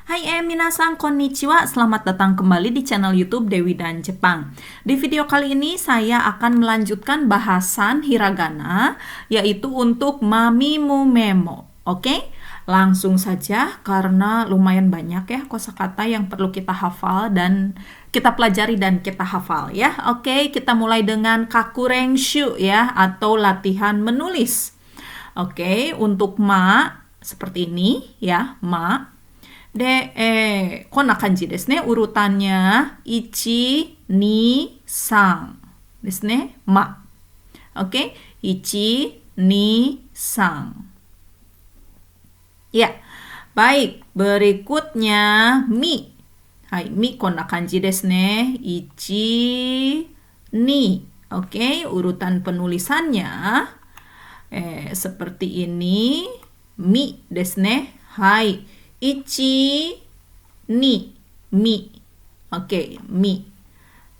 Hai minasan konnichiwa, selamat datang kembali di channel YouTube Dewi dan Jepang. Di video kali ini saya akan melanjutkan bahasan hiragana, yaitu untuk mamimu memo. Oke? Langsung saja karena lumayan banyak ya kosakata yang perlu kita hafal dan kita pelajari dan kita hafal ya. Oke, kita mulai dengan kakurenshu ya atau latihan menulis. Oke, untuk ma seperti ini ya, ma. で、こんな感じですね。urutannya 1, 2, 3ですね。ま。Oke? 1, 2, 3. Ya. Baik. Berikutnya mi. Hai, mi こんな感じですね。1, 2. Oke, urutan penulisannya seperti ini. Mi ですね。はい。1, 2, mi. Oke, mi.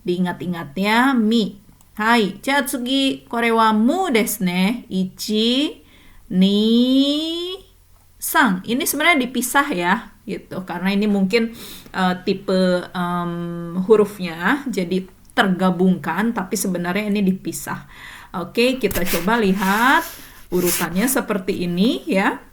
Diingat-ingat ya, mi. Hai, じゃあ次、これはmu desu ne. 1, 2, 3. Ini sebenarnya dipisah ya, gitu. Karena ini mungkin tipe hurufnya, jadi tergabungkan, tapi sebenarnya ini dipisah. Oke, kita coba lihat urutannya seperti ini ya.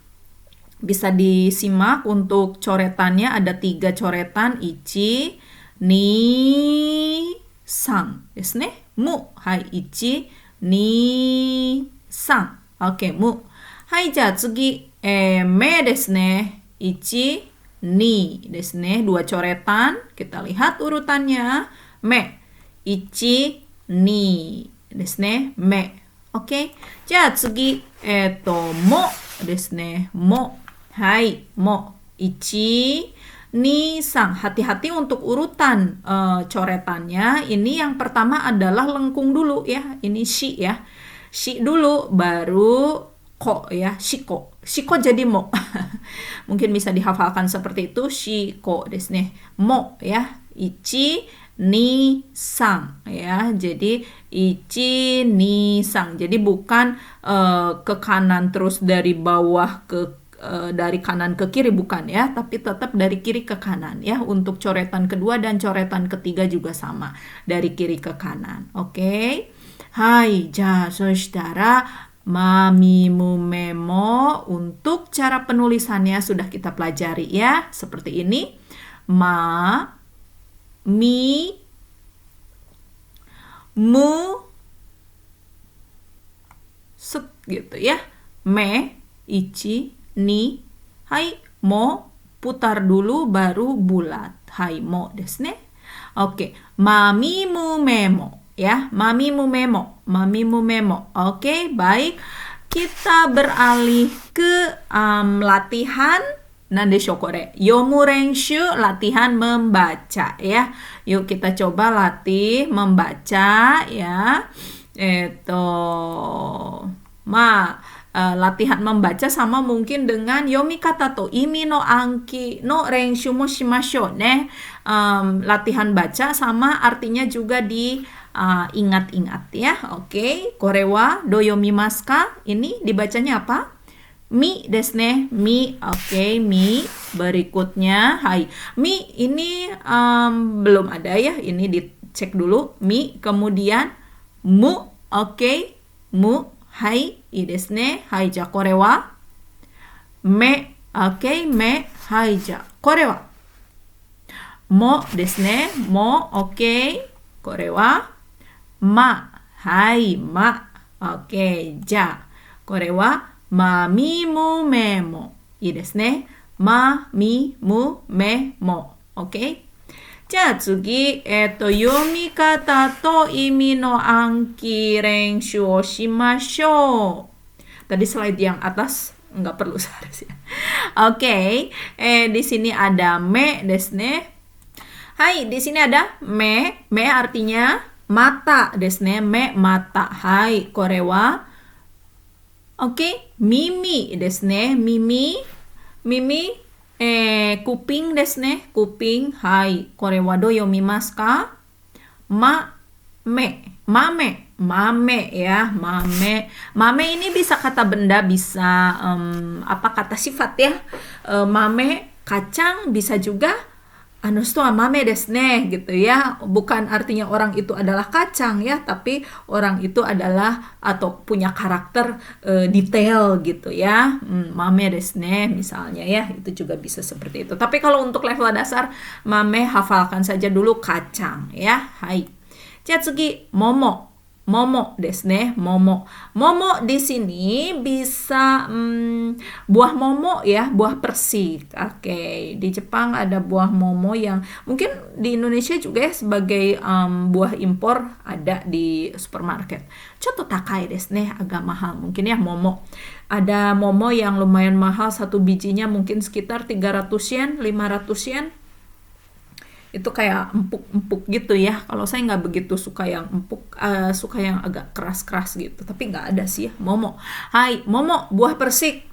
Bisa disimak untuk coretannya ada 3 coretan. 1, 2, 3 desu ne. Mu. Hai, 1, 2, 3. Oke, mu. Hai, じゃあ次、me desu ne. 1, 2 desu ne. 2 coretan. Kita lihat urutannya. Me. 1, 2 desu ne. Me. Oke. じゃあ次、もdesu ne. Mo. Hai, mo. 1, 2, 3. Hati-hati untuk urutan coretannya. Ini yang pertama adalah lengkung dulu ya. Ini shi ya. Shi dulu, baru ko ya. Shiko. Shiko jadi mo. Mungkin bisa dihafalkan seperti itu. Shiko desu ne. Mo ya. 1, 2, 3 ya. Jadi 1, 2, 3. Jadi bukan ke kanan terus dari bawah ke dari kanan ke kiri, bukan ya, tapi tetap dari kiri ke kanan ya. Untuk coretan kedua dan coretan ketiga juga sama, dari kiri ke kanan. Oke. Hai, ja soshitara mamimu memo. Untuk cara penulisannya sudah kita pelajari ya, seperti ini. Ma, mi, mu, set gitu ya. Me, 1, 2, hai, mo, putar dulu baru bulat. Hai, mo desu ne. Oke, mamimu memo ya, mamimu memo, mamimu memo. Oke, baik. Kita beralih ke latihan nandesho kore. Yomu renshu, latihan membaca ya. Yuk kita coba latih membaca ya. Latihan membaca sama mungkin dengan yomikata to imi no anki no renshu mo shimashou ne. Latihan baca sama artinya juga diingat-ingat ya. Oke, kore wa do yomimasu ka? Ini dibacanya apa? Mi desu ne. Mi. Oke, mi. Berikutnya, hai. Mi ini belum ada ya. Ini dicek dulu. Mi. Kemudian mu. Oke, mu. Hai, ii desu ne. Hai, ja kore wa me. Oke, me. Hai, ja kore wa mo desu ne. Mo. Oke, kore wa ma. Hai, ma. Oke, ja kore wa mamimu memo. Ii desu ne. Mamimu memo. Oke. じゃあ次、読み方と意味の暗記練習をしましょう。Tadi slide yang atas nggak perlu seharusnya. Oke, di sini ada me desu ne. Hai, di sini ada me. Me artinya mata desu ne. Me mata. Hai, kore wa oke, mimi desu ne. Mimi. Mimi. Kuping desu ne. Kuping. Hai, kore wa do yomimasu ka? Me. Mame. Mame ya. Mame. Mame ini bisa kata benda, bisa kata sifat ya. Mame Kacang bisa juga mame desu ne gitu ya. Bukan artinya orang itu adalah kacang ya, tapi orang itu adalah atau punya karakter detail gitu ya. Mame desu ne misalnya ya, itu juga bisa seperti itu. Tapi kalau untuk level dasar mame hafalkan saja dulu kacang ya. Hai. Jatsugi momo. Momo desu ne, momo. Momo di sini bisa buah momo ya, buah persik. Oke, di Jepang ada buah momo yang mungkin di Indonesia juga ya sebagai buah impor ada di supermarket. Choto takai desu ne, agak mahal mungkin ya momo. Ada momo yang lumayan mahal, satu bijinya mungkin sekitar 300 yen, 500 yen. Itu kayak empuk-empuk gitu ya. Kalau saya nggak begitu suka yang empuk, suka yang agak keras-keras gitu. Tapi nggak ada sih ya, momo. Hai, momo, buah persik.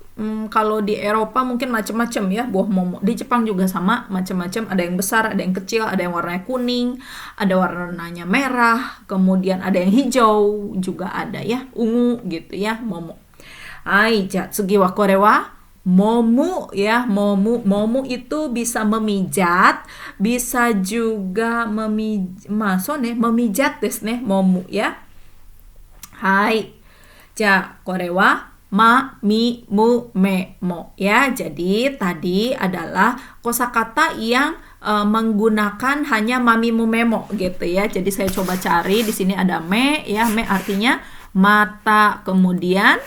Kalau di Eropa mungkin macam-macam ya buah momo. Di Jepang juga sama, macam-macam. Ada yang besar, ada yang kecil, ada yang warnanya kuning, ada warnanya merah, kemudian ada yang hijau, juga ada ya, ungu gitu ya, momo. Hai, jatsugi wa kore wa momu ya, momu itu bisa memijat, bisa juga memijat desu ne, momu ya. Hai. Ja, kore wa ma, mi, mu, me, mo ya. Jadi tadi adalah kosakata yang menggunakan hanya mami, mu, memo gitu ya. Jadi saya coba cari, di sini ada me ya, me artinya mata, kemudian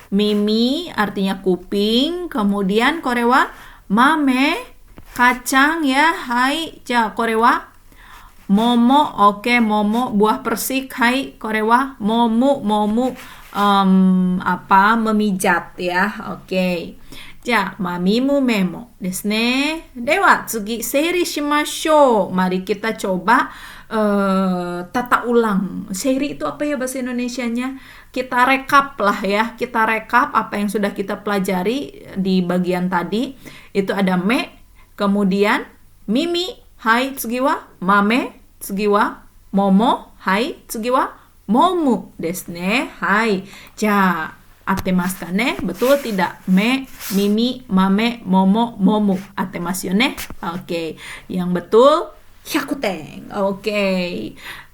mimi artinya kuping, kemudian korewa mame kacang ya. Hai, ja korewa momo. Oke, momo buah persik. Hai, korewa momu memijat ya. Oke. Ja, mamimu memo desu ne. Dewa tsugi seiri shimashou. Mari kita coba tata ulang. Seiri itu apa ya bahasa Indonesianya? Kita rekap lah ya. Kita rekap apa yang sudah kita pelajari di bagian tadi. Itu ada me, kemudian mimi, hai, tsugi wa mame, tsugi wa momo, hai, tsugi wa momu desu ne. Hai. Ja, attemasu ka ne? Betul tidak? Me, mimi, mame, momo, momu. Attemasu yo ne? Oke. Yang betul 100 ten. Oke.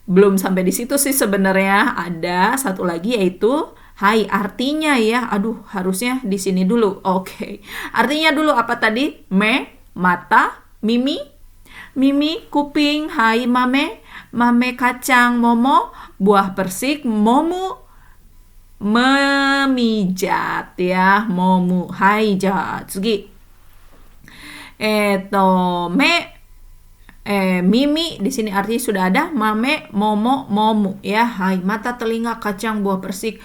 Belum sampai di situ sih sebenarnya, ada satu lagi yaitu hai, artinya ya. Aduh, harusnya di sini dulu. Oke. Artinya dulu apa tadi? Me, mata, mimi, kuping, hai, mame, kacang, momo, buah persik, momu, memijat ya, momu. Hai, ja, tsugi. Me, mimi di sini artinya sudah ada, mame, momo, momu ya. Hai, mata, telinga, kacang, buah persik,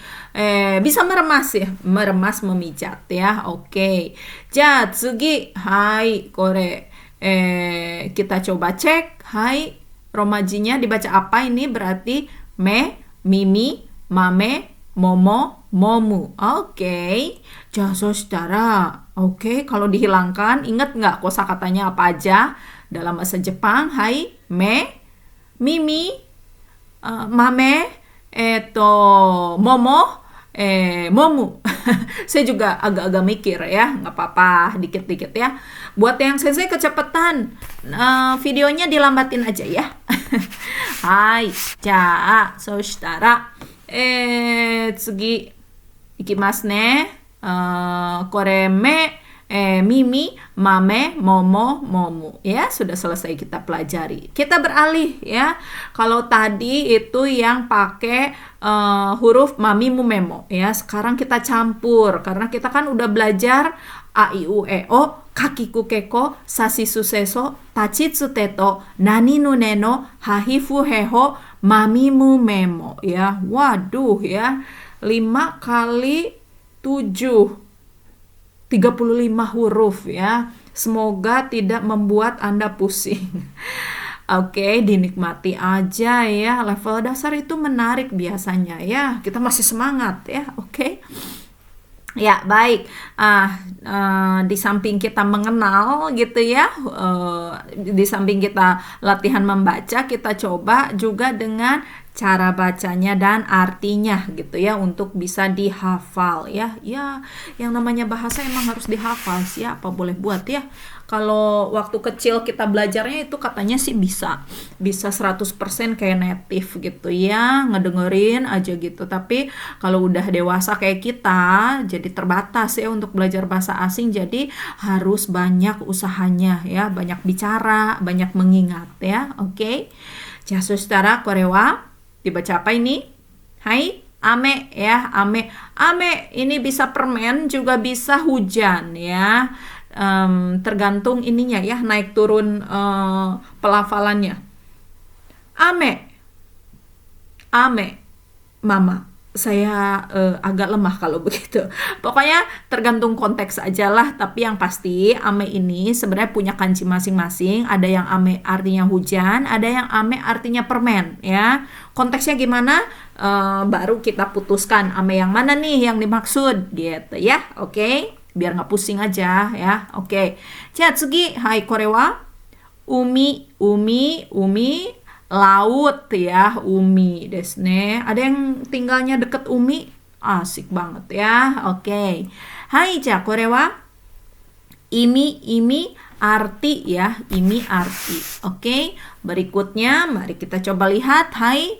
bisa meremas ya, meremas, memijat ya. Oke. Ja, tsugi. Hai, kore kita coba cek. Hai, romajinya dibaca apa ini? Berarti me, mimi, mame, momo, momu. Oke. Ja, soshitara. Oke, kalau dihilangkan, ingat nggak kosakatanya apa aja? Dalam bahasa Jepang, hai, me, mimi, mame, momo, momu. Saya juga agak-agak mikir ya, nggak apa-apa, dikit-dikit ya. Buat yang sensei kecepatan, videonya dilambatin aja ya. Hai, ja, soshitara, tsugi, ikimasu ne. Kore me, mimi, mame, momo, momu ya. Sudah selesai kita pelajari. Kita beralih ya. Kalau tadi itu yang pakai huruf mami, mu, memo ya. Sekarang kita campur karena kita kan udah belajar a, i, u, e, o, kakiku keko, sasisu seso, tachitsu teto, nani nu neno, hahifu heho, mami, mu, memo ya. Waduh ya. 5 kali 7, 35 huruf ya. Semoga tidak membuat Anda pusing. Oke, dinikmati aja ya. Level dasar itu menarik biasanya ya. Kita masih semangat ya. Oke. Ya, baik. Di samping kita mengenal gitu ya, di samping kita latihan membaca, kita coba juga dengan cara bacanya dan artinya gitu ya untuk bisa dihafal ya. Ya, yang namanya bahasa emang harus dihafal sih ya, apa boleh buat ya. Kalau waktu kecil kita belajarnya itu katanya sih bisa 100% kayak native gitu ya, ngedengerin aja gitu. Tapi kalau udah dewasa kayak kita jadi terbatas ya untuk belajar bahasa asing, jadi harus banyak usahanya ya, banyak bicara, banyak mengingat ya. Oke. 자,そしたらこれはdibaca apa ini? Hai, ame ya, ame. Ame ini bisa permen, juga bisa hujan ya. Tergantung ininya ya, naik turun pelafalannya. Ame, ame, mama. Saya agak lemah kalau begitu. Pokoknya tergantung konteks aja lah. Tapi yang pasti ame ini sebenarnya punya kanji masing-masing. Ada yang ame artinya hujan, ada yang ame artinya permen ya. Konteksnya gimana? Baru kita putuskan ame yang mana nih yang dimaksud gitu ya. Oke, biar nggak pusing aja ya. Oke. 자,次, hai, korewa umi, umi. Laut ya, umi desne. Ada yang tinggalnya deket umi? Asik banget ya. Oke. Hai, ja, korewa imi arti ya, imi arti. Oke. Berikutnya mari kita coba lihat. Hai,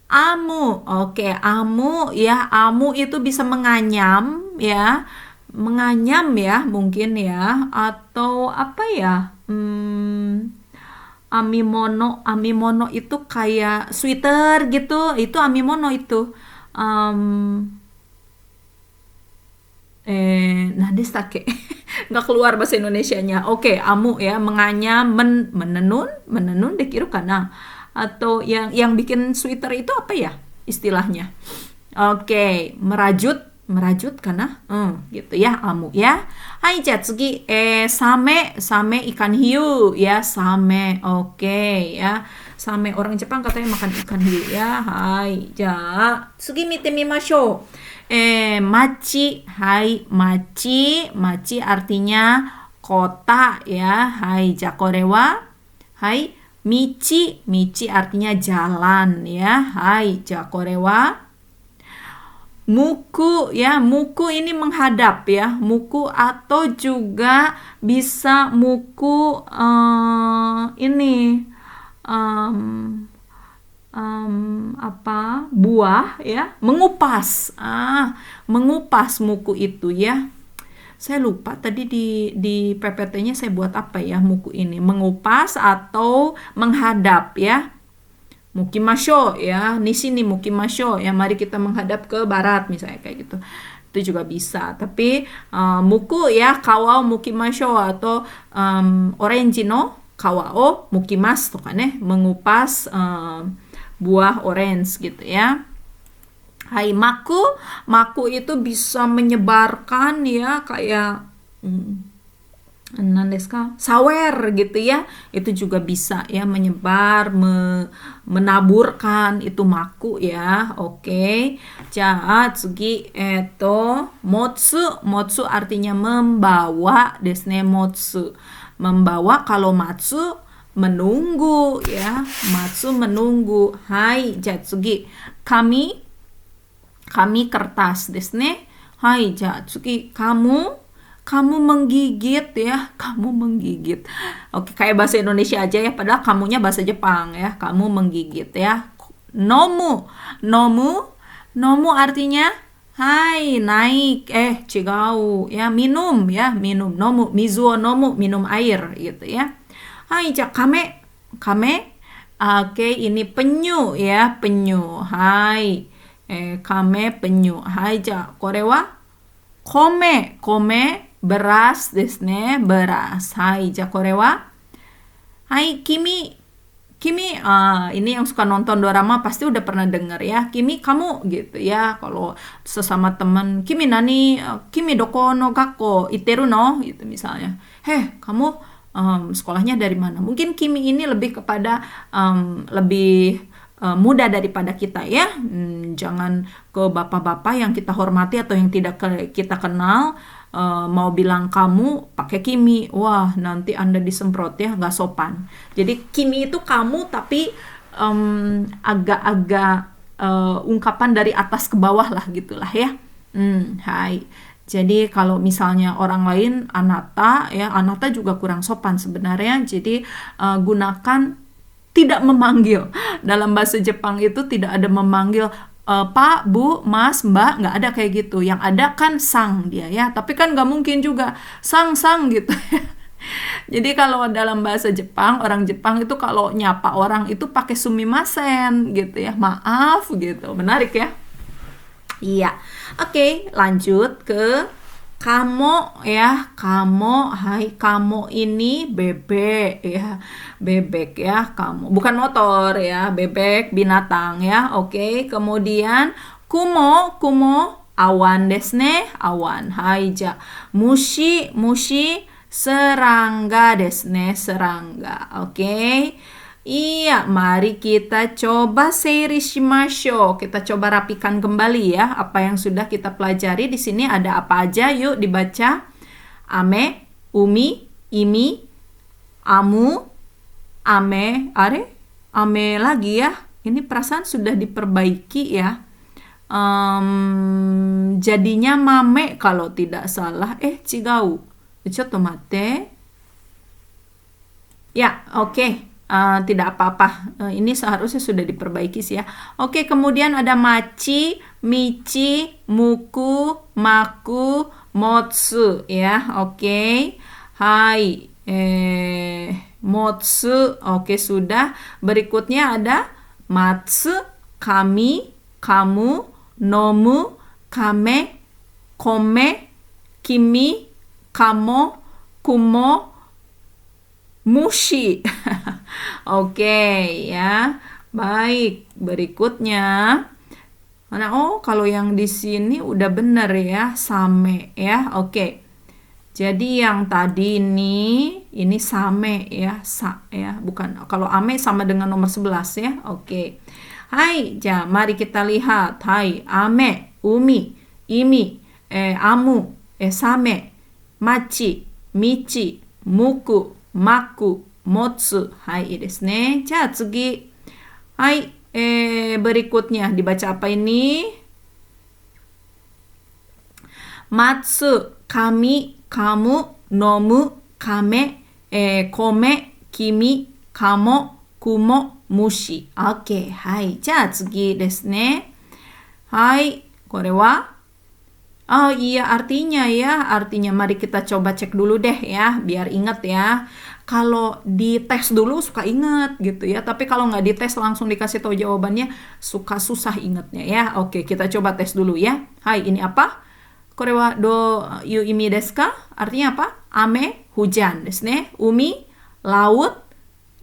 amu. Oke, amu ya, amu itu bisa menganyam ya. Menganyam ya mungkin ya, atau apa ya? Amimono itu kayak sweater gitu, itu amimono itu. Nadestake nggak keluar bahasa Indonesianya. Oke, amu ya, menganyam, menenun dekiru kana, atau yang bikin sweater itu apa ya istilahnya? Oke, merajut karena gitu ya, amu ya. Hai, ja, tsugi same ikan hiu ya, same. Oke ya. Same, orang Jepang katanya makan ikan hiu ya. Hai, ja, tsugi mite mimashou. Machi, hai, machi artinya kota ya. Hai, ja, kore wa hai, michi artinya jalan ya. Hai, ja, kore wa muku ya, muku ini menghadap ya, muku atau juga bisa muku ini apa buah ya, mengupas mengupas muku itu ya. Saya lupa tadi di PPT-nya saya buat apa ya, muku ini mengupas atau menghadap ya. Mukimasho ya, di sini mukimasho ya, mari kita menghadap ke barat misalnya kayak gitu. Itu juga bisa. Tapi muku ya, kawa o mukimasho, atau orange no kawa o mukimas tuh kan ya, mengupas buah orange gitu ya. Hai, maku itu bisa menyebarkan ya, kayak nandeska sawer gitu ya, itu juga bisa ya, menyebar, menaburkan, itu maku ya. Oke. Ja, tsugi motsu artinya membawa desne, motsu membawa. Kalau matsu menunggu ya, matsu menunggu. Hai, ja, tsugi kami kertas desne. Hai, ja, tsugi kamu menggigit ya, kamu menggigit. Oke, kayak bahasa Indonesia aja ya, padahal kamunya bahasa Jepang ya, kamu menggigit ya. Nomu artinya hai, naik, chigau ya, minum ya, minum. Nomu, mizu o nomu, minum air gitu ya. Hai, ja, kame, oke, ini penyu ya, penyu. Hai, kame, penyu. Hai, ja, kore wa kome, beras desne, beras. Hai, ja, kore wa hai, kimi, ini yang suka nonton dorama pasti udah pernah denger ya, kimi, kamu gitu ya. Kalau sesama teman, kimi nani, kimi doko no gakko iteru no gitu misalnya. Kamu sekolahnya dari mana? Mungkin kimi ini lebih kepada lebih muda daripada kita ya. Jangan ke bapak-bapak yang kita hormati atau yang tidak kita kenal mau bilang kamu pakai kimi, wah nanti Anda disemprot ya, nggak sopan. Jadi kimi itu kamu, tapi agak-agak ungkapan dari atas ke bawah lah gitulah ya. Hai. Jadi kalau misalnya orang lain anata ya, anata juga kurang sopan sebenarnya. Jadi gunakan tidak memanggil. Dalam bahasa Jepang itu tidak ada memanggil Pak, Bu, Mas, Mbak, nggak ada kayak gitu. Yang ada kan sang dia ya. Tapi kan nggak mungkin juga sang gitu ya. Jadi kalau dalam bahasa Jepang, orang Jepang itu kalau nyapa orang itu pakai sumimasen gitu ya. Maaf gitu. Menarik ya? Iya. Oke, lanjut ke kamo ya. Kamo, hai kamo ini bebek ya. Bebek ya, kamo. Bukan motor ya, bebek binatang ya. Oke, kemudian kumo awan desu ne, awan. Hai ja. Mushi serangga desu ne, serangga. Oke. Iya, mari kita coba seiri shimashou. Kita coba rapikan kembali ya apa yang sudah kita pelajari. Di sini ada apa aja? Yuk dibaca. Ame, umi, imi, amu, ame, ame lagi ya. Ini perasaan sudah diperbaiki ya. Jadinya mame kalau tidak salah. Chigau. Chotto matte. Ya, oke. Tidak apa-apa. Ini seharusnya sudah diperbaiki sih ya. Oke, kemudian ada machi, michi, muku, maku, motsu ya. Oke. Hai. Motsu. Oke, sudah. Berikutnya ada matsu, kami, kamu, nomu, kame, kome, kimi, kamo, kumo, mushi. Oke ya. Baik, berikutnya. Kalau yang di sini udah benar ya, same ya. Oke. Jadi yang tadi ini same ya, ya, bukan. Kalau ame sama dengan nomor 11 ya. Oke. Hai, mari kita lihat. Hai, ame, umi, imi, amu, same, machi, michi, muku, maku, motsu. Hai, desu ne. Tsugi. Hai, berikutnya dibaca apa ini? Matsu, kami, kamu, nomu, kame, kome, kimi, kamo, kumo, mushi. Oke, hai. Tsugi desu ne. Hai, kore wa? Oh iya, artinya ya. Artinya mari kita coba cek dulu deh ya, biar ingat ya. Kalau dites dulu suka ingat gitu ya. Tapi kalau nggak dites langsung dikasih tahu jawabannya, suka susah ingatnya ya. Oke, kita coba tes dulu ya. Hai, ini apa? Kore wa do yu imi desu ka? Artinya apa? Ame, hujan desu ne. Umi, laut.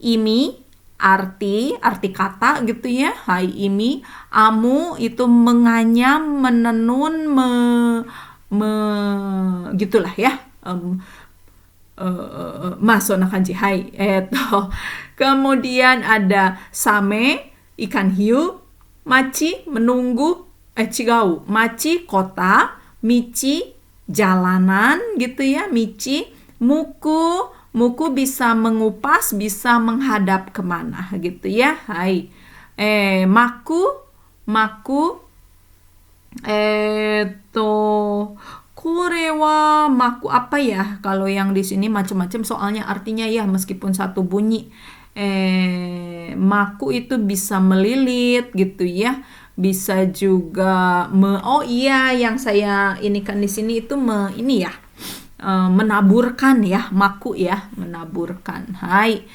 Imi, arti kata gitu ya. Hai, imi. Amu itu menganyam, menenun, gitulah ya. Masona kanji. Hai. Kemudian ada same, ikan hiu. Machi, menunggu. Chigau. Machi, kota. Michi, jalanan gitu ya. Michi. Muku bisa mengupas, bisa menghadap kemana gitu ya. Hai. Maku. Kore wa maku apa ya? Kalau yang di sini macam-macam soalnya artinya ya meskipun satu bunyi. Maku itu bisa melilit gitu ya. Bisa juga oh iya, yang saya inikan di sini itu ini ya. Menaburkan ya, maku ya, menaburkan. Hai.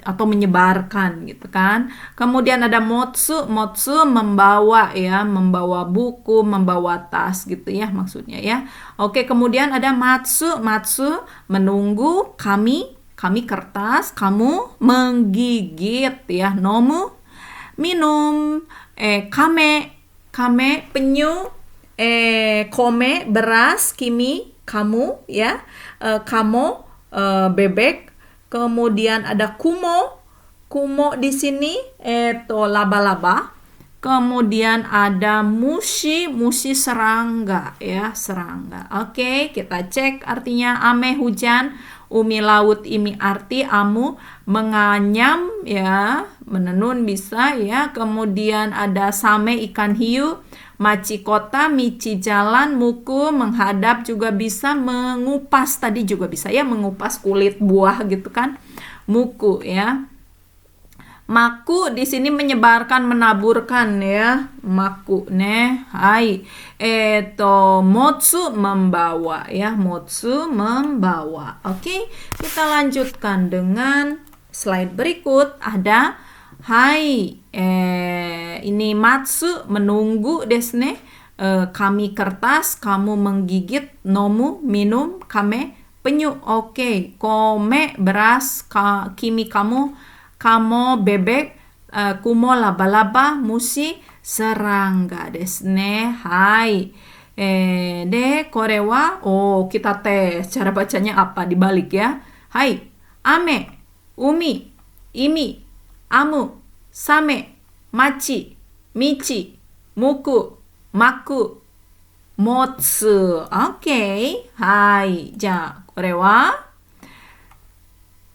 Atau menyebarkan gitu kan. Kemudian ada motsu membawa ya, membawa buku, membawa tas gitu ya maksudnya ya. Oke, kemudian ada matsu menunggu, kami kertas, kamu menggigit ya, nomu minum, kame penyu, kome beras, kimi kamu ya, kamo bebek. Kemudian ada kumo di sini itu laba-laba. Kemudian ada mushi serangga ya, serangga. Oke, kita cek artinya ame hujan, umi laut, imi arti, amu menganyam ya, menenun bisa ya. Kemudian ada same ikan hiu, maci kota, mici jalan, muku menghadap juga bisa, mengupas tadi juga bisa ya, mengupas kulit buah gitu kan. Muku ya. Maku di sini menyebarkan, menaburkan ya. Maku ne. Hai. Motsu membawa ya. Motsu membawa. Oke, kita lanjutkan dengan slide berikut. Ada hai. Ini matsu menunggu desu ne. Kami kertas, kamu menggigit, nomu minum, kame penyu. Oke, kome beras, kimi kamu, kamo bebek, kumo laba-laba, mushi serangga desu ne. Hai. De kore wa, kita tes cara bacanya apa dibalik ya. Hai. Ame, umi, imi, amu, same, machi, michi, muku, maku, motsu. Oke. Hai. Ja, kore wa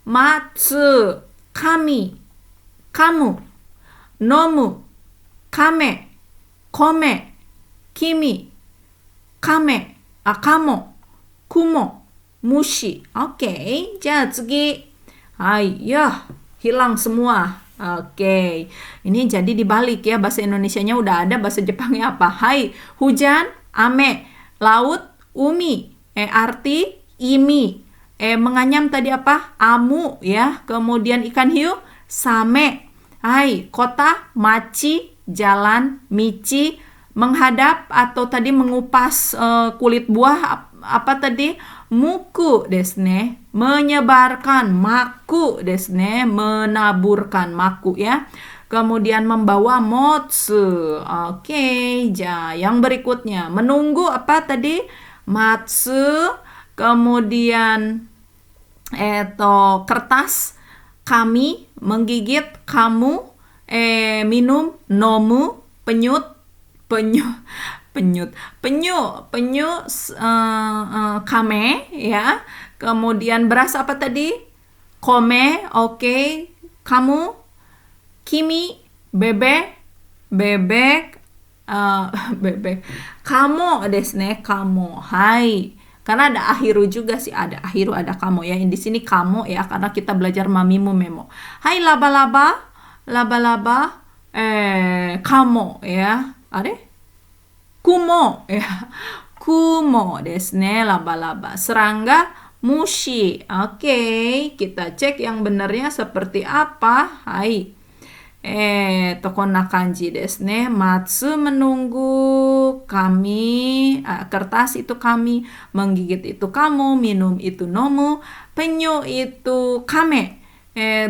matsu, kami, kamu, nomu, kame, kome, kimi, kame, kamo, kumo, mushi. Oke, ja tsugi. Hai, ya, hilang semua. Oke, ini jadi dibalik ya, bahasa Indonesianya udah ada, bahasa Jepangnya apa? Hai, hujan, ame, laut, umi, arti, imi. Menganyam tadi apa? Amu ya. Kemudian ikan hiu, same. Hai, kota, machi, jalan, michi, menghadap atau tadi mengupas kulit buah, apa tadi? Muku desu ne. Menyebarkan, maku desu ne. Menaburkan, maku ya. Kemudian membawa, motsu. Oke, ja. Yang berikutnya, menunggu apa tadi? Matsu. Kemudian kertas, kami, menggigit, kamu, minum, nomu, penyut, kame ya. Kemudian beras apa tadi? Kome. Oke. Kamu, kimi, bebek, bebek, kamo desu ne. Kamo. Hai. Karena ada akhiru juga sih, ada akhiru, ada kamo ya. Di sini kamo ya, karena kita belajar mamimu memo. Hai, laba-laba, laba-laba, kamo ya. Kumo ya. Kumo desu ne, laba-laba. Serangga, mushi. Oke, kita cek yang benarnya seperti apa. Hai. Konna kanji desu ne. Matsu menunggu, kami, kertas itu kami, menggigit itu kamu, minum itu nomu, penyu itu kame,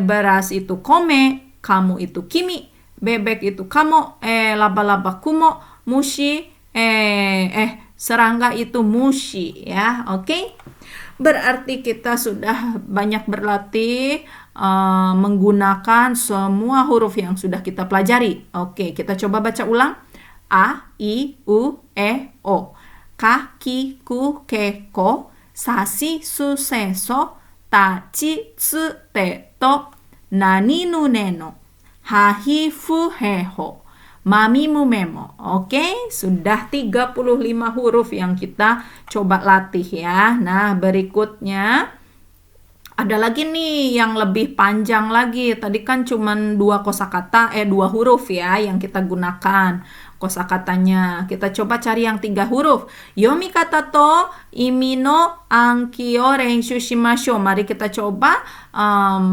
beras itu kome, kamu itu kimi, bebek itu kamo, laba-laba kumo, mushi, serangga itu mushi ya. Oke. Berarti kita sudah banyak berlatih menggunakan semua huruf yang sudah kita pelajari. Oke, kita coba baca ulang. A, I, U, E, O. Ka, ki, ku, ke, ko. Sa, si, su, se, so. Ta, chi, tsu, te, to. Nani, nu, ne, no. Ha, hi, fu, he, ho. Mami, mu, memo. Oke, sudah 35 huruf yang kita coba latih ya. Nah, berikutnya ada lagi nih yang lebih panjang lagi. Tadi kan cuman 2 kosakata, 2 huruf ya yang kita gunakan kosakatanya. Kita coba cari yang 3 huruf. Yomi kata to imi no anki o renshu shimashou. Mari kita coba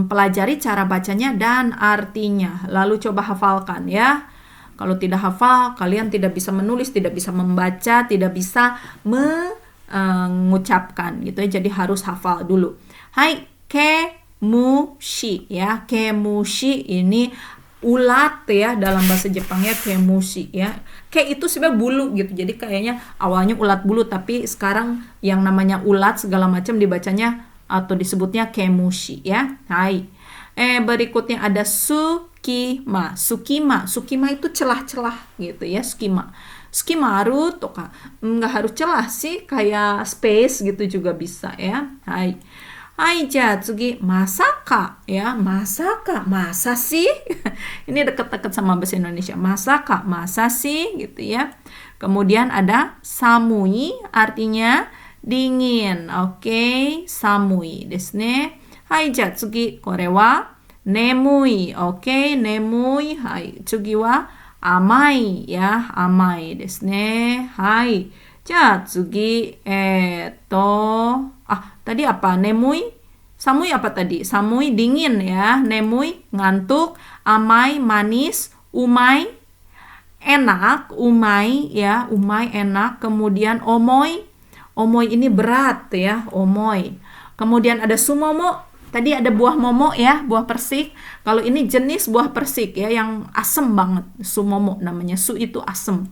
pelajari cara bacanya dan artinya. Lalu coba hafalkan ya. Kalau tidak hafal, kalian tidak bisa menulis, tidak bisa membaca, tidak bisa mengucapkan gitu ya. Jadi harus hafal dulu. Hai, kemushi ya. Kemushi ini ulat ya, dalam bahasa Jepangnya kemushi ya. Ke itu sebenarnya bulu gitu. Jadi kayaknya awalnya ulat bulu, tapi sekarang yang namanya ulat segala macam dibacanya atau disebutnya kemushi ya. Hai. Berikutnya ada sukima. Sukima itu celah-celah gitu ya, sukima. Sukimaru toka. Nggak harus celah sih, kayak space gitu juga bisa ya. Hai. Hai, tsugi masaka ya, masaka, masa sih? Ini deket-deket sama bahasa Indonesia. Masaka, masa sih gitu ya. Kemudian ada samui, artinya dingin. Oke, samui desu ne. Hai, tsugi kore wa nemui. Oke, nemui. Hai, tsugi wa amai ya, amai desu ne. Hai. Tsugi tadi apa? Nemui? Samui apa tadi? Samui dingin ya. Nemui ngantuk. Amai manis. Umai enak. Umai ya. Umai enak. Kemudian omoi. Omoi ini berat ya. Omoi. Kemudian ada sumomo. Tadi ada buah momo ya. Buah persik. Kalau ini jenis buah persik ya. Yang asem banget. Sumomo namanya. Su itu asem.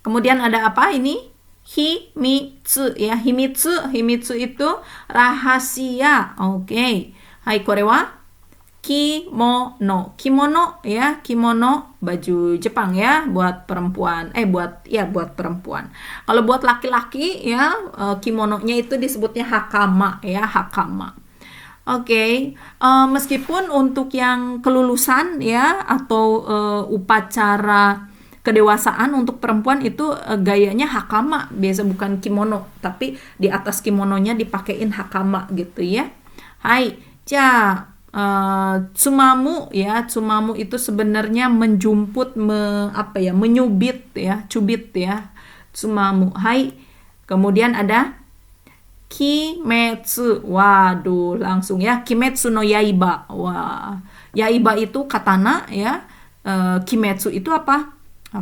Kemudian ada apa ini? Himitsu ya, himitsu itu rahasia. Oke. Hai, kore wa kimono. Kimono ya, kimono baju Jepang ya, buat perempuan. Buat perempuan. Kalau buat laki-laki ya, kimononya itu disebutnya hakama ya, hakama. Oke. Meskipun untuk yang kelulusan ya atau upacara kedewasaan untuk perempuan itu gayanya hakama, biasa bukan kimono, tapi di atas kimononya dipakein hakama gitu ya. Hai, tsumamu ya, tsumamu itu sebenarnya menjumput, menyubit ya, cubit ya, tsumamu. Hai, kemudian ada kimetsu, waduh langsung ya, kimetsu no yaiba, wah, yaiba itu katana ya, kimetsu itu apa?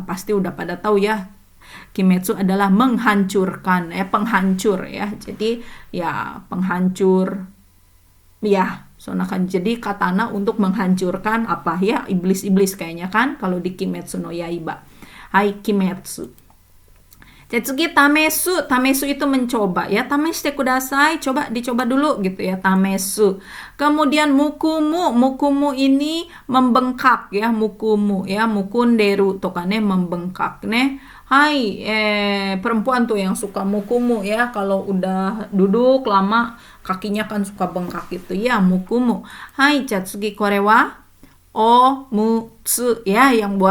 Pasti udah pada tahu ya. Kimetsu adalah menghancurkan, penghancur ya. Jadi ya penghancur ya, sonakan. Jadi katana untuk menghancurkan apa ya, iblis-iblis kayaknya kan kalau di Kimetsu no Yaiba. Hai, kimetsu. Tsugi tamesu. Tamesu itu mencoba ya. Tameshite kudasai, dicoba dulu gitu ya, tamesu. Kemudian mukumu. Mukumu ini membengkak ya, mukumu ya, mukunderu tokane membengkak ne. Hai, perempuan tuh yang suka mukumu ya, kalau udah duduk lama kakinya kan suka bengkak gitu ya, mukumu. Hai, tsugi kore wa omutsu ya, yang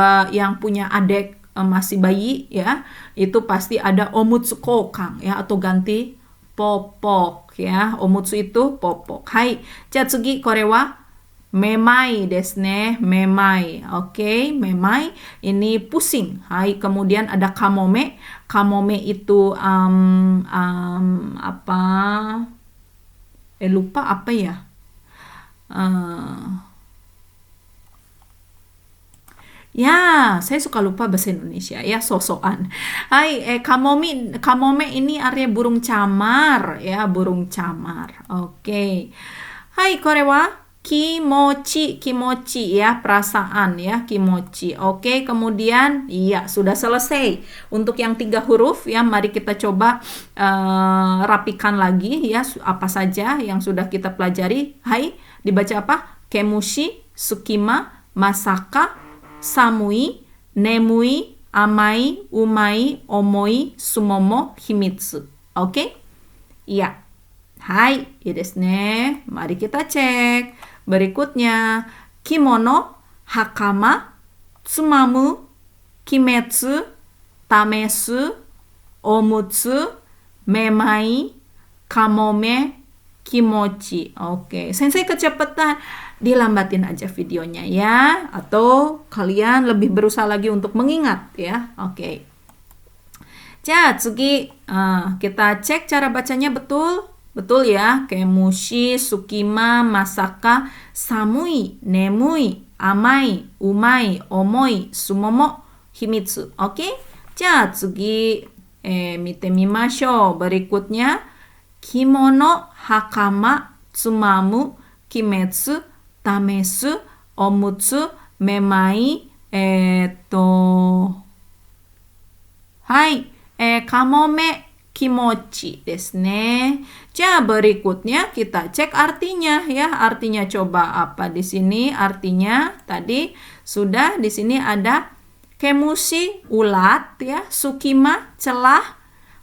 punya adik masih bayi ya, itu pasti ada omutsu kokang ya, atau ganti popok ya. Omutsu itu popok. Hai, tsugi kore wa memai desu ne, memai. Oke, memai ini pusing. Hai, kemudian ada kamome. Kamome itu lupa apa ya? Ya, saya suka lupa bahasa Indonesia ya, sosokan. Hai, kamome ini artinya burung camar ya, burung camar. Oke. Hai, kore wa kimochi ya, perasaan ya, kimochi. Oke, kemudian iya sudah selesai untuk yang 3 huruf ya. Mari kita coba rapikan lagi ya, apa saja yang sudah kita pelajari. Hai, dibaca apa? Kemushi, sukima, masaka, samui, nemui, amai, umai, omoi, sumomo, himitsu. Oke? Iya. Hai, iya desu ne. Mari kita cek. Berikutnya, kimono, hakama, tsumamu, kimetsu, tamesu, omutsu, memai, kamome, kimochi. Oke, sensei kecepatan, dilambatin aja videonya ya, atau kalian lebih berusaha lagi untuk mengingat ya. Oke. Tsugi kita cek cara bacanya betul ya. Kemushi, sukima, masaka, samui, nemui, amai, umai, omoi, sumomo, himitsu. Oke. Tsugi mite mimashou. Berikutnya kimono, hakama, tsumamu, kimetsu, tamesu, omutsu, memai, hai, kamome, kimochi desu ne. Berikutnya kita cek artinya ya. Artinya coba apa di sini? Artinya tadi sudah, di sini ada kemushi, ulat ya, sukima, celah,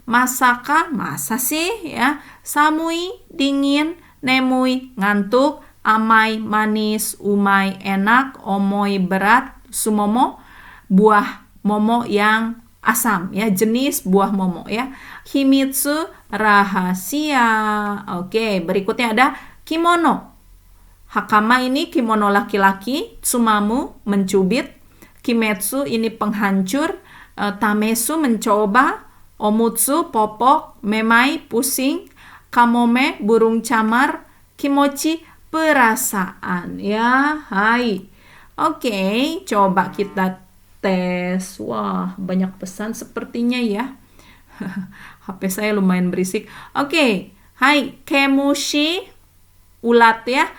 Masaka, masa sih ya. Samui, dingin. Nemui, ngantuk. Amai, manis. Umai, enak. Omoi, berat. Sumomo, buah momo yang asam ya, jenis buah momo ya. Himitsu, rahasia. Oke, berikutnya ada kimono. Hakama ini kimono laki-laki. Tsumamu, mencubit. Kimetsu ini penghancur. Tamesu, mencoba. Omutsu, popok. Memai, pusing. Kamome, burung camar. Kimochi, perasaan ya. Hai. Oke, coba kita tes. Wah, banyak pesan sepertinya ya. HP saya lumayan berisik. Oke, hai. Kemushi, ulat ya.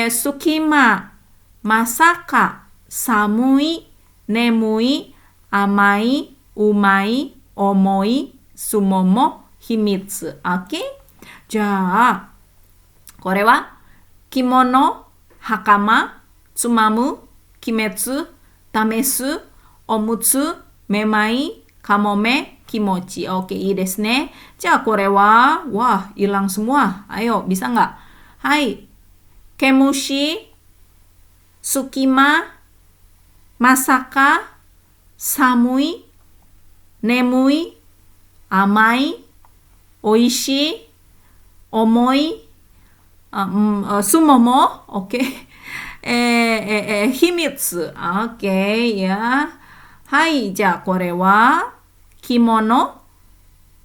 Sukima, masaka. Samui, nemui. Amai, umai. Omoi, sumomo, himitsu. Oke. Ja, これは kimono, hakama, tsumamu, kimetsu, tamesu, omutsu, memai, kamome, kimochi. Oke,いいですね。じゃあこれは、wah, hilang semua. Ayo, bisa nggak? Hai. Kemushi, sukima, masaka, samui, nemui, amai, oishi, omoi, sumomo, oke. Himitsu, oke ya. Hai, じゃあこれは kimono.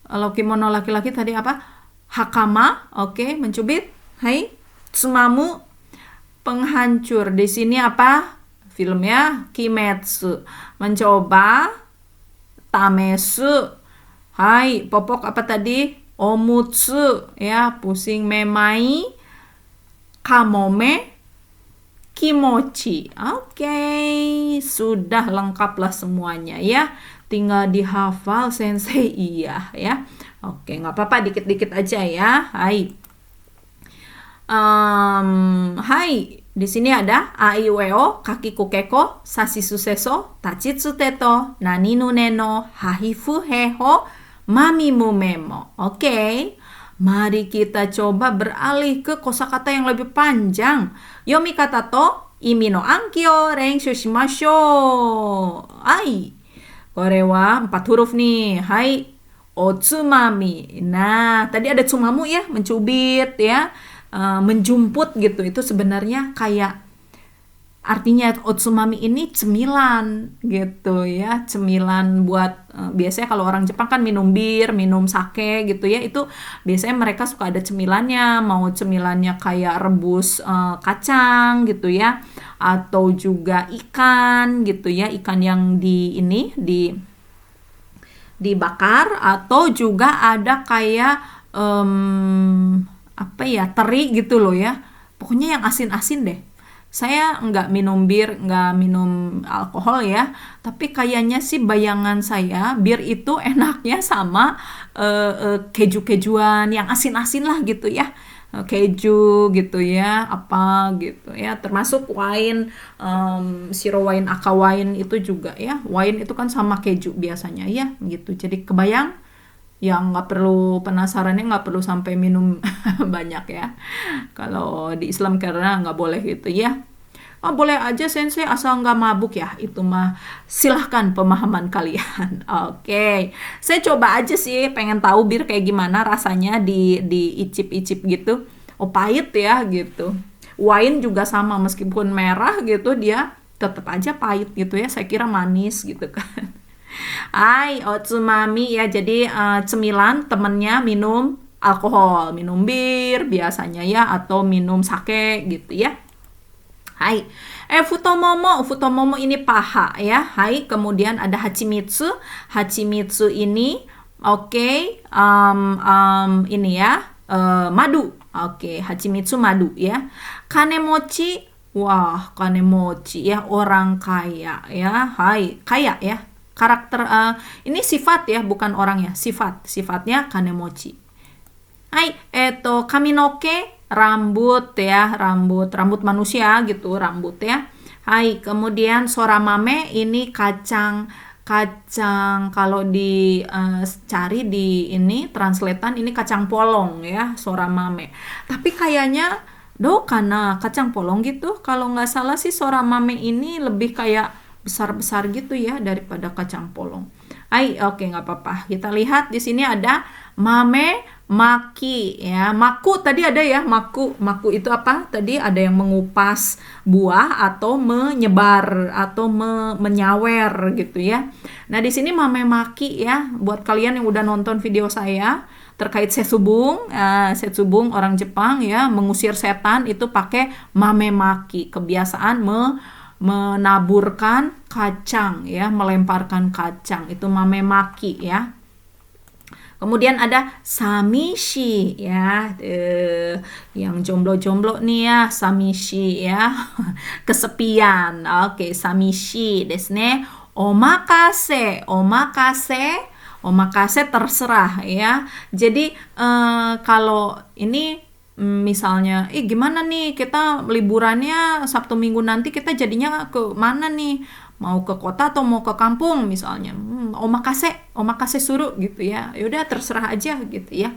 Kalau kimono laki-laki tadi apa? Hakama, oke, mencubit. Hai, tsumamu, penghancur. Di sini apa? Film ya, kimetsu, mencoba. Tamesu, hai, popok apa tadi? Omutsu, ya, pusing. Memai, kamome, kimochi. Oke, sudah lengkaplah semuanya ya. Tinggal dihafal sensei iya ya. Oke, nggak apa-apa, dikit-dikit aja ya. Hai. Hai, di sini ada aiweo, kakiku keko, sasisu seso, tachitsu teto, nani nu neno, hahifu heho, mami mumemo. Oke. Mari kita coba beralih ke kosakata yang lebih panjang. Yomi kata to imi no anki o renshu shimashou. Ai. Kore wa 4 huruf nih. Hai. Otsumami. Nah, tadi ada tsumamu ya, mencubit ya. Menjumput gitu. Itu sebenarnya kayak artinya otsumami ini cemilan gitu ya, cemilan buat biasanya kalau orang Jepang kan minum bir, minum sake gitu ya, itu biasanya mereka suka ada cemilannya, mau cemilannya kayak rebus kacang gitu ya, atau juga ikan gitu ya, ikan yang dibakar, atau juga ada kayak teri gitu loh ya, pokoknya yang asin-asin deh. Saya nggak minum bir, nggak minum alkohol ya, tapi kayaknya sih bayangan saya bir itu enaknya sama keju-kejuan yang asin-asin lah gitu ya, keju gitu ya, apa gitu ya, termasuk wine, siro wine, aka wine itu juga ya, wine itu kan sama keju biasanya ya gitu, jadi kebayang. Yang nggak perlu penasarannya nggak perlu sampai minum banyak ya. Kalau di Islam karena nggak boleh gitu ya. Oh, boleh aja sensei asal nggak mabuk ya. Itu mah silahkan pemahaman kalian. Oke. Saya coba aja sih pengen tahu bir kayak gimana rasanya di icip-icip gitu. Oh, pahit ya gitu. Wine juga sama meskipun merah gitu dia tetap aja pahit gitu ya. Saya kira manis gitu kan. Ai, otsumami ya, jadi cemilan temennya minum alkohol, minum bir biasanya ya, atau minum sake gitu ya. Hai, futomomo ini paha ya. Hai, kemudian ada hachimitsu, hachimitsu ini oke, ini ya, madu, oke, hachimitsu madu ya. Kanemochi, wah kanemochi ya, orang kaya ya. Hai, kaya ya. Karakter ini sifat ya, bukan orang ya, sifatnya kanemochi. Hai, kaminoke, rambut ya, rambut manusia gitu, rambut ya. Hai, kemudian soramame ini kacang kacang, kalau cari di ini translatean ini kacang polong ya, soramame. Tapi kayaknya karena kacang polong gitu. Kalau nggak salah sih soramame ini lebih kayak besar-besar gitu ya daripada kacang polong. Oke, nggak apa-apa. Kita lihat di sini ada mame maki ya. Maku tadi ada ya, maku. Maku itu apa? Tadi ada yang mengupas buah atau menyebar atau menyawer gitu ya. Nah, di sini mame maki ya, buat kalian yang udah nonton video saya terkait setsubung, setsubung orang Jepang ya, mengusir setan itu pakai mame maki. Kebiasaan menaburkan kacang ya, melemparkan kacang, itu mame maki ya. Kemudian ada samishi ya, yang jomblo-jomblo nih ya, samishi ya, kesepian. Oke, samishi desu ne. Omakase, omakase terserah ya. Jadi kalau ini misalnya, gimana nih kita liburannya Sabtu Minggu nanti kita jadinya ke mana nih? Mau ke kota atau mau ke kampung misalnya. Omakase suruh gitu ya. Yaudah terserah aja gitu ya.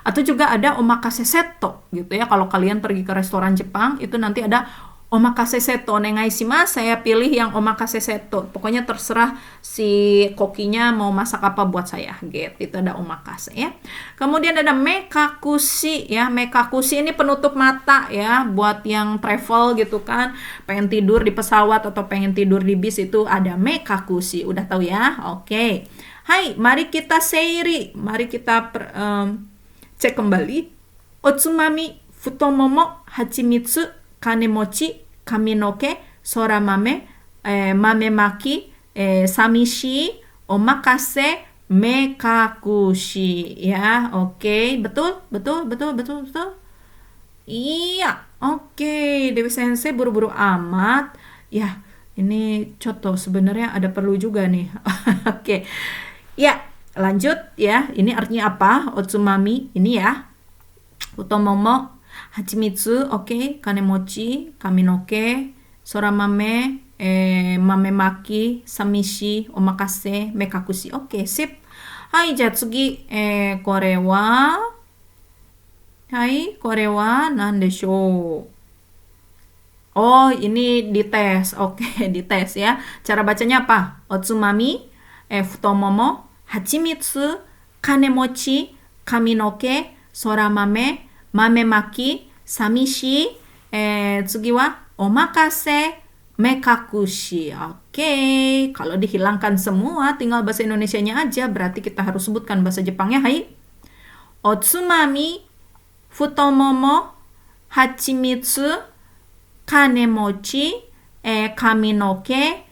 Atau juga ada omakase seto gitu ya. Kalau kalian pergi ke restoran Jepang itu nanti ada omakase seto, onegai shimasu, saya pilih yang omakase seto. Pokoknya terserah si kokinya mau masak apa buat saya gitu. Itu ada omakase ya. Kemudian ada mekakushi ya. Mekakushi ini penutup mata ya, buat yang travel gitu kan, pengen tidur di pesawat atau pengen tidur di bis, itu ada mekakushi. Udah tahu ya? Oke. Hai, mari kita seiri. Mari kita cek kembali. Otsumami, futomomo, hachimitsu, kanemochi, kaminoke, soramame, mame maki, samishi, omakase, mekakushi ya. Oke, betul. Iya, oke. Dewi Sensei buru-buru amat. Ya, ini contoh sebenarnya ada perlu juga nih. Oke. Ya, lanjut ya. Ini artinya apa? Otsumami ini ya. Utomomo, hachimitsu, oke, kanemochi, kaminoke, soramame, mame maki, samishi, omakase, mekakushi. Oke, sip. Hai, tsugi, kore wa nandeshou? Oh, ini dites. Oke, dites ya. Cara bacanya apa? Otsumami, futomomo, hachimitsu, kanemochi, kaminoke, soramame, mame maki, samishi, tsugi wa omakase, mekakushi. Oke, kalau dihilangkan semua tinggal bahasa Indonesianya aja, berarti kita harus sebutkan bahasa Jepangnya. Hai. Otsumami, futomomo, hachimitsu, kanemochi, kaminoke,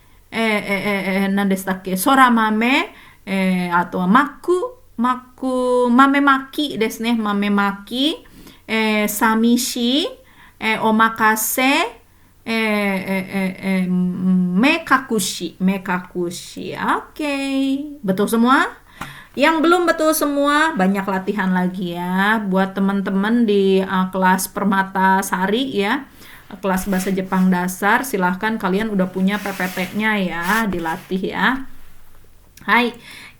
soramame, atau mame maki desu ne, mame maki, samishi, omakase, mekakushi. Oke, betul semua? Yang belum betul semua, banyak latihan lagi ya buat teman-teman di kelas Permata Sari ya, kelas bahasa Jepang dasar. Silahkan kalian udah punya PPT-nya ya, dilatih ya. Hai.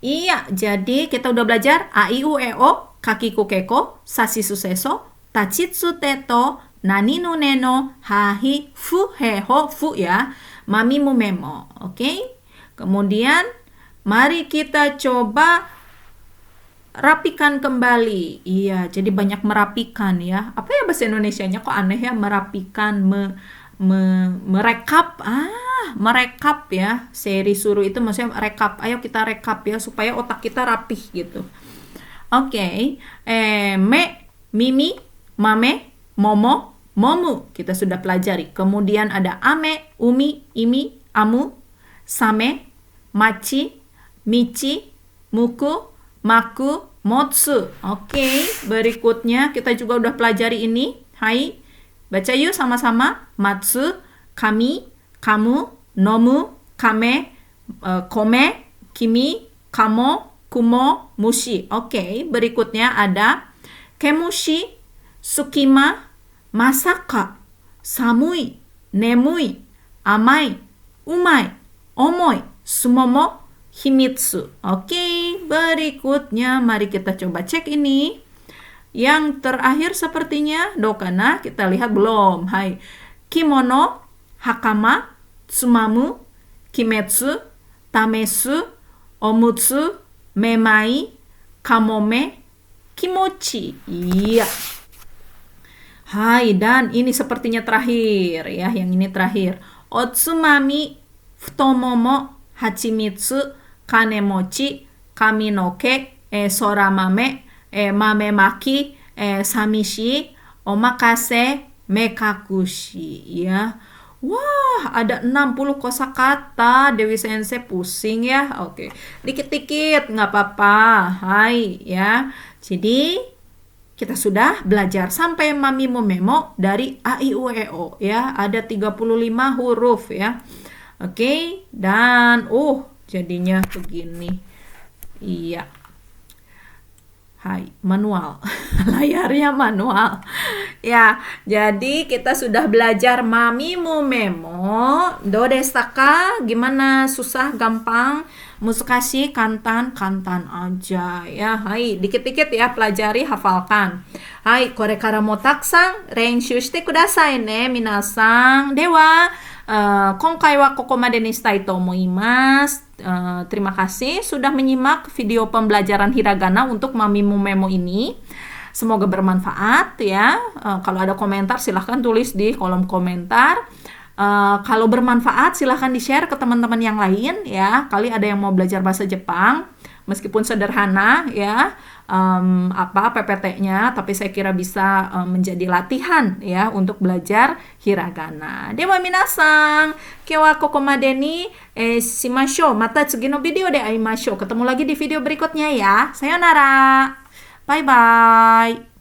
Iya, jadi kita udah belajar a, i, u, e, o, kakiku keko, sasisu seso, tachitsu teto, nani no ne no, hahi, fu, he, ho, fu ya, mami mu memo. Oke? Kemudian mari kita coba rapikan kembali. Iya, jadi banyak merapikan ya. Apa ya bahasa Indonesianya, kok aneh ya, merapikan, merekap. Merekap ya. Seri suruh itu maksudnya rekap. Ayo kita rekap ya supaya otak kita rapih gitu. Oke. Mimi, mame, momo, momu. Kita sudah pelajari. Kemudian ada ame, umi, imi, amu, same, machi, michi, muku, maku, motsu. Oke, berikutnya kita juga udah pelajari ini. Hai, baca yuk sama-sama. Matsu, kami, kamu, nomu, kame, kome, kimi, kamo, kumo, mushi. Oke, berikutnya ada kemushi, sukima, masaka, samui, nemui, amai, umai, omoi, sumomo, himitsu. Oke, berikutnya mari kita coba cek ini. Yang terakhir sepertinya dokana, kita lihat belum. Hai. Kimono, hakama, tsumamu, kimetsu, tamesu, omutsu, memai, kamome, kimochi. Iya. Hai, dan ini sepertinya terakhir ya, yang ini terakhir. Otsumami, futomomo, hachimitsu, kanemochi, kaminoke, soramame, mame maki, samishi, omakase, mekakushi ya. Wah, ada 60 kosakata. Dewi Sensei pusing ya. Oke, dikit-dikit nggak apa-apa. Hai ya. Jadi kita sudah belajar sampai mami memo dari a i u e o ya. Ada 35 huruf ya. Oke, dan jadinya begini. Iya. Hai, manual. Layarnya manual. Ya, jadi kita sudah belajar mami memo. Do destaka, gimana? Susah, gampang? Musukashi, kantan aja ya. Hai, dikit-dikit ya, pelajari, hafalkan. Hai, korekara mo takusan renshu shite kudasai ne, minasan. Dewa, 今回はここまでにしたいと思います。Terima kasih sudah menyimak video pembelajaran hiragana untuk mami memo ini. Semoga bermanfaat ya. Kalau ada komentar silahkan tulis di kolom komentar. Kalau bermanfaat silahkan di-share ke teman-teman yang lain ya. Kali ada yang mau belajar bahasa Jepang, meskipun sederhana ya. PPT-nya, tapi saya kira bisa menjadi latihan ya untuk belajar hiragana. Dewa minasan, kiwa kokomade ni shimashou. Mata tsugi no video de aimashou. Ketemu lagi di video berikutnya ya. Sayonara. Bye bye.